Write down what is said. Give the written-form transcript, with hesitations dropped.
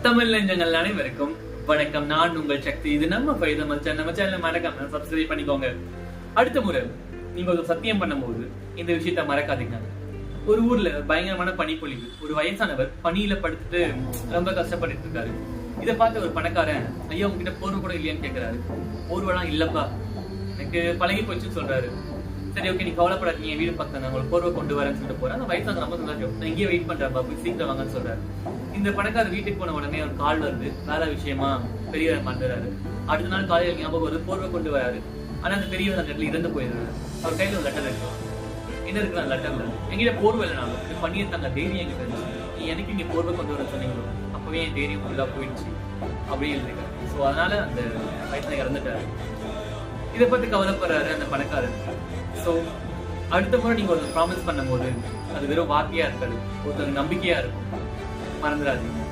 தமிழ் நெஞ்சங்கள் அனைவருக்கும் வணக்கம். நான் உங்கள் சக்தி. இது நம்ம சேனல் மறக்காம சப்ஸ்கிரைப் பண்ணிக்கோங்க. அடுத்த முறை நீங்க ஒரு சத்தியம் பண்ணும்போது இந்த விஷயத்த மறக்காதீங்க. ஒரு ஊர்ல பயங்கரமான பனிப்பொழிவு. ஒரு வயசானவர் பனியில படுத்துட்டு ரொம்ப கஷ்டப்பட்டு இருக்காரு. இதை பார்த்து ஒரு பணக்காரன், ஐயா உங்ககிட்ட போர்வை கூட இல்லையான்னு கேட்கிறாரு. போர்வெல்லாம் இல்லப்பா, எனக்கு பழகி போச்சுன்னு சொல்றாரு. சரி ஓகே, நீ கவலைப்படாதீங்க, என் வீடு பக்கம் நான் உங்களுக்கு போர்வை கொண்டு வரேன்னு சொல்லிட்டு போறேன். அந்த வயசான ரொம்ப சந்தோஷம், நான் இங்கேயே வெயிட் பண்றேன் பாப்பு, சீக்கிரம் வாங்கன்னு சொல்றாரு. இந்த பணக்காரர் வீட்டுக்கு போன உடனே ஒரு கால் வருது, வேலை விஷயமா பெரியவர் மாட்டுறாரு. அடுத்த நாள் காலையில் ஞாபகம் வருது, போர்வை கொண்டு வராரு. ஆனா அந்த பெரியவர் அந்த இடத்துல இறந்து போயிடுறாரு. அவர் கையில ஒரு லெட்டர் இருக்கு. என்ன இருக்கு அந்த லெட்டர்ல? எங்கிட்ட போர்வை இல்லைனாலும் இது பண்ணியே தங்க தைரியம் எங்கிட்ட இருந்துச்சு. நீ எனக்கு இங்க போர்வை கொண்டு வர சொன்னீங்களோ அப்பவே என் தைரியம் ஃபுல்லா போயிடுச்சு அப்படின்னு எழுதிருக்காரு. ஸோ அதனால அந்த வயசுல இறந்துட்டாரு. இதை பத்தி கவலைப்படுறாரு அந்த பணக்காரர். ஸோ அடுத்த முறை நீங்க ஒரு ப்ராமிஸ் பண்ணும்போது அது வெறும் வார்த்தையா இருக்காது, ஒருத்தர் நம்பிக்கையா இருக்கும். மறந்துடாதீங்க.